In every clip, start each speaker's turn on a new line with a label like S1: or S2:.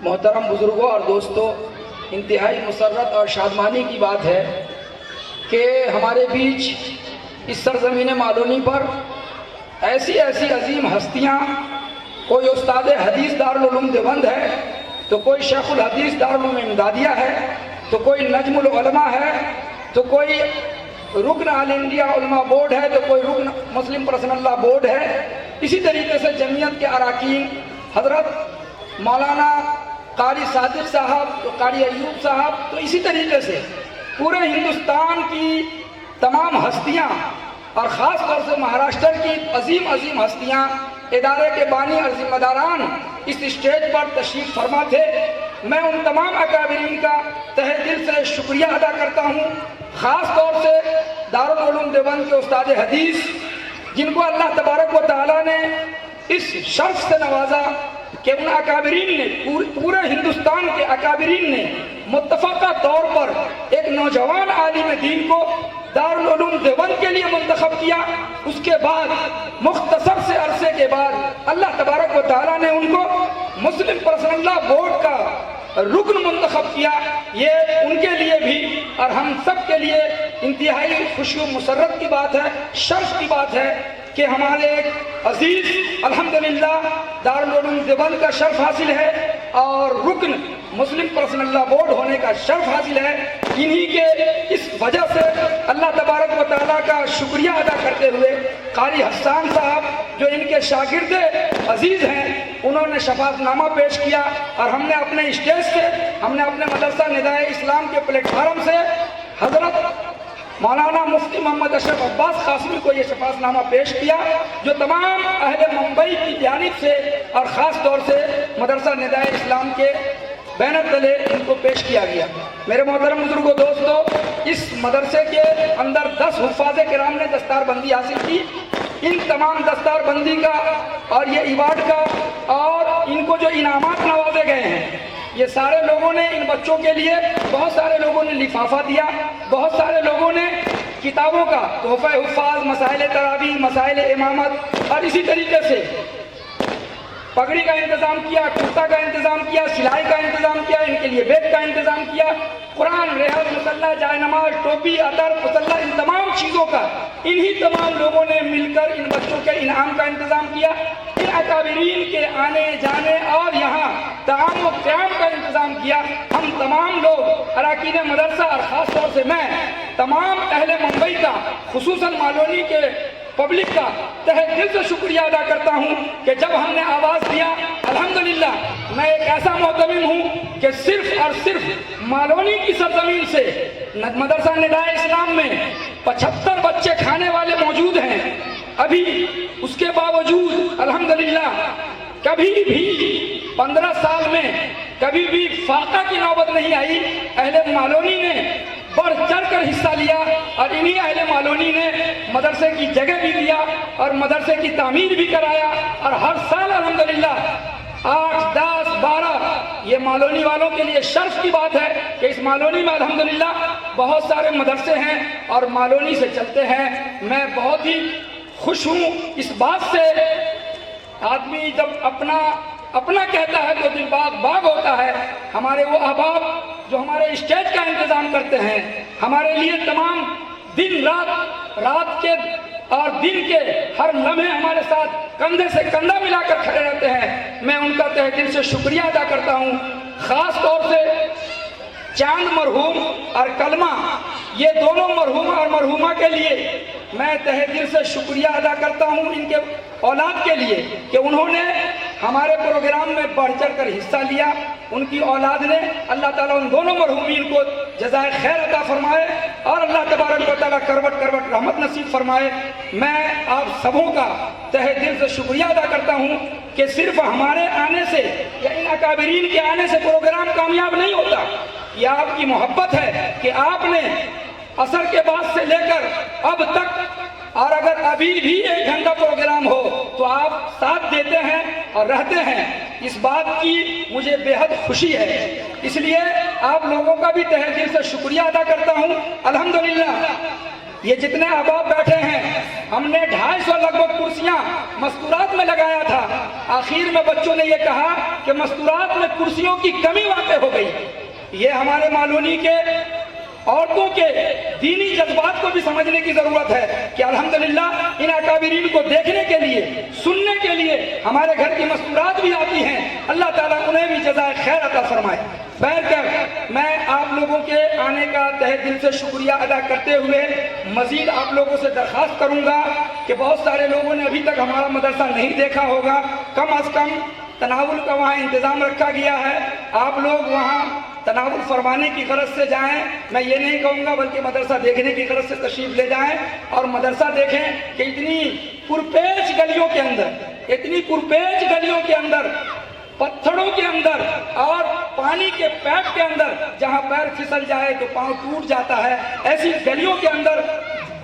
S1: محترم بزرگوں اور دوستوں، انتہائی مسرت اور شادمانی کی بات ہے کہ ہمارے بیچ اس سرزمین معلونی پر ایسی عظیم ہستیاں، کوئی استاد حدیث دارالعلوم دیوبند ہے، تو کوئی شیخ الحدیث دارالعلوم امدادیہ ہے، تو کوئی نجم العلماء ہے، تو کوئی رکن آل انڈیا علماء بورڈ ہے، تو کوئی رکن مسلم پرسنل لا بورڈ ہے۔ اسی طریقے سے جمعیت کے اراکین حضرت مولانا قاری صادق صاحب، تو قاری ایوب صاحب، تو اسی طریقے سے پورے ہندوستان کی تمام ہستیاں اور خاص طور سے مہاراشٹر کی عظیم ہستیاں، ادارے کے بانی اور ذمہ داران اس اسٹیج پر تشریف فرما تھے۔ میں ان تمام اکابرین کا تہہ دل سے شکریہ ادا کرتا ہوں، خاص طور سے دارالعلوم دیوبند کے استاد حدیث، جن کو اللہ تبارک و تعالیٰ نے اس شرف سے نوازا کہ ان اکابرین نے، پورے ہندوستان کے اکابرین نے متفقہ طور پر ایک نوجوان عالم دین کو دارالعلوم دیوبند کے لیے منتخب کیا۔ اس کے بعد مختصر سے عرصے کے بعد اللہ تبارک و تعالیٰ نے ان کو مسلم پرسنل لا بورڈ کا رکن منتخب کیا۔ یہ ان کے لیے بھی اور ہم سب کے لیے انتہائی خوشی و مسرت کی بات ہے، شرف کی بات ہے کہ ہمارے ایک عزیز الحمدللہ دارالعلوم دیوبند کا شرف حاصل ہے اور رکن مسلم پرسنل لا بورڈ ہونے کا شرف حاصل ہے۔ انہی کے اس وجہ سے اللہ تبارک و تعالیٰ کا شکریہ ادا کرتے ہوئے قاری حسان صاحب جو ان کے شاگرد عزیز ہیں، انہوں نے شفاعت نامہ پیش کیا اور ہم نے اپنے اسٹیج سے، ہم نے اپنے مدرسہ ندائے اسلام کے پلیٹ فارم سے حضرت مولانا مفتی محمد اشرف عباس قاسمی کو یہ شفاعت نامہ پیش کیا، جو تمام اہل ممبئی کی جانب سے اور خاص طور سے مدرسہ ندائے اسلام کے بینر تلے ان کو پیش کیا گیا۔ میرے محترم بزرگوں، دوستو، اس مدرسے کے اندر 10 حفاظ کرام نے دستار بندی حاصل کی۔ ان تمام دستار بندی کا اور یہ ایوارڈ کا اور ان کو جو انعامات نوازے گئے ہیں، یہ سارے لوگوں نے ان بچوں کے لیے، بہت سارے لوگوں نے لفافہ دیا، بہت سارے لوگوں نے کتابوں کا تحفہ حفاظ، مسائل تراویح، مسائل امامت اور اسی طریقے سے پگڑی کا انتظام کیا، کرتا کا انتظام کیا، سلائی کا انتظام کیا، ان کے لیے بیگ کا انتظام کیا، قرآن، رحل، مصلح، جائے نماز، ٹوپی، عطر، مسلح، ان تمام چیزوں کا انہی تمام لوگوں نے مل کر ان بچوں کے انعام کا انتظام کیا۔ ان اکابرین کے آنے جانے اور یہاں طعام و قیام کا انتظام کیا۔ ہم تمام لوگ اراکین مدرسہ اور خاص طور سے میں تمام اہل ممبئی کا، خصوصاً معلونی کے پبلک کا تہہ دل سے شکریہ ادا کرتا ہوں کہ جب ہم نے آواز دیا، الحمدللہ میں ایک ایسا معتمم ہوں کہ صرف اور صرف معلونی کی سرزمین سے مدرسہ ندائے اسلام میں 75 بچے کھانے والے موجود ہیں۔ ابھی اس کے باوجود الحمدللہ کبھی بھی 15 سال میں کبھی بھی فاقہ کی نوبت نہیں آئی۔ اہل معلونی نے بڑھ چڑھ کر حصہ لیا اور انہی اہل معلونی نے مدرسے کی جگہ بھی دیا اور مدرسے کی تعمیر بھی کرایا، اور ہر سال الحمدللہ 8، 10، 12 یہ معلونی والوں کے لیے شرف کی بات ہے کہ اس معلونی میں الحمدللہ بہت سارے مدرسے ہیں اور معلونی سے چلتے ہیں۔ میں بہت ہی خوش ہوں اس بات سے۔ آدمی جب اپنا کہتا ہے تو دل باغ ہوتا ہے۔ ہمارے وہ احباب جو ہمارے اسٹیج کا انتظام کرتے ہیں، ہمارے لیے تمام دن رات کے اور دن کے ہر لمحے ہمارے ساتھ کندھے سے کندھا ملا کر کھڑے رہتے ہیں، میں ان کا تہہ دل سے شکریہ ادا کرتا ہوں۔ خاص طور سے چاند مرحوم اور کلمہ، یہ دونوں مرحوم اور مرحومہ کے لیے میں تہہ دل سے شکریہ ادا کرتا ہوں، ان کے اولاد کے لیے کہ انہوں نے ہمارے پروگرام میں بڑھ چڑھ کر حصہ لیا۔ ان کی اولاد نے، اللہ تعالیٰ ان دونوں مرحومین کو جزائے خیر عطا فرمائے اور اللہ تبارک و تعالیٰ کروٹ کروٹ رحمت نصیب فرمائے۔ میں آپ سبوں کا تہہ دل سے شکریہ ادا کرتا ہوں کہ صرف ہمارے آنے سے یا ان اکابرین کے آنے سے پروگرام کامیاب نہیں ہوتا، یہ آپ کی محبت ہے کہ آپ نے عصر کے بعد سے لے کر اب تک، اور اگر ابھی بھی 1 گھنٹہ پروگرام ہو تو آپ ساتھ دیتے ہیں اور رہتے ہیں۔ اس بات کی مجھے بے حد خوشی ہے، اس لیے آپ لوگوں کا بھی تہہ دل سے شکریہ ادا کرتا ہوں۔ الحمدللہ یہ جتنے احباب بیٹھے ہیں ہم نے 250 لگ بھگ کرسیاں مستورات میں لگایا تھا. آخر میں بچوں نے یہ کہا کہ مستورات میں کرسیوں کی کمی واقع ہو گئی. یہ ہمارے مالونی کے عورتوں کے دینی جذبات کو بھی سمجھنے کی ضرورت ہے کہ الحمدللہ ان اکابرین کو دیکھنے کے لیے سننے کے لیے ہمارے گھر کی مستورات بھی آتی ہیں. اللہ تعالیٰ انہیں بھی جزائے خیر عطا فرمائے. بہرکیف میں آپ لوگوں کے آنے کا تہہ دل سے شکریہ ادا کرتے ہوئے مزید آپ لوگوں سے درخواست کروں گا کہ بہت سارے لوگوں نے ابھی تک ہمارا مدرسہ نہیں دیکھا ہوگا. کم از کم تناول کا وہاں انتظام رکھا گیا ہے. آپ لوگ وہاں تناول فرمانے کی غرض سے جائیں. میں یہ نہیں کہوں گا بلکہ مدرسہ دیکھنے کی غرض سے تشریف لے جائیں اور مدرسہ دیکھیں کہ اتنی پرپیچ گلیوں کے اندر پتھروں کے اندر اور پانی کے پیپ کے اندر جہاں پیر پھسل جائے تو پاؤں ٹوٹ جاتا ہے، ایسی گلیوں کے اندر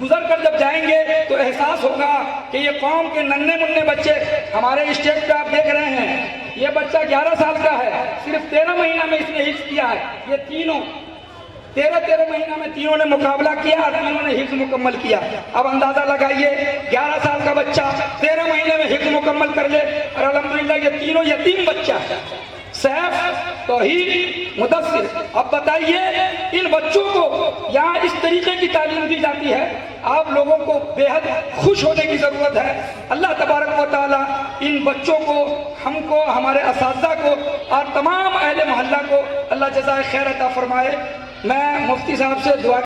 S1: گزر کر جب جائیں گے تو احساس ہوگا کہ یہ قوم کے ننھے منھے بچے ہمارے اسٹیج پہ آپ دیکھ رہے ہیں. یہ بچہ 11 سال کا ہے، صرف 13 مہینہ میں اس نے حفظ کیا ہے. یہ تینوں 13 مہینہ میں تینوں نے مقابلہ کیا اور تینوں نے حفظ مکمل کیا. اب اندازہ لگائیے 11 سال کا بچہ 13 مہینے میں حفظ مکمل کر لے. اور الحمدللہ یہ تینوں یتیم بچہ ہے، سیف، توحید، مدثر. اب بتائیے ان بچوں کو یہاں اس طریقے کی تعلیم دی جاتی ہے. آپ لوگوں کو بے حد خوش ہونے کی ضرورت ہے. اللہ تبارک و تعالی ان بچوں کو، ہم کو، ہمارے اساتذہ کو اور تمام اہل محلہ کو اللہ جزائے خیر عطا فرمائے. میں مفتی صاحب سے دعا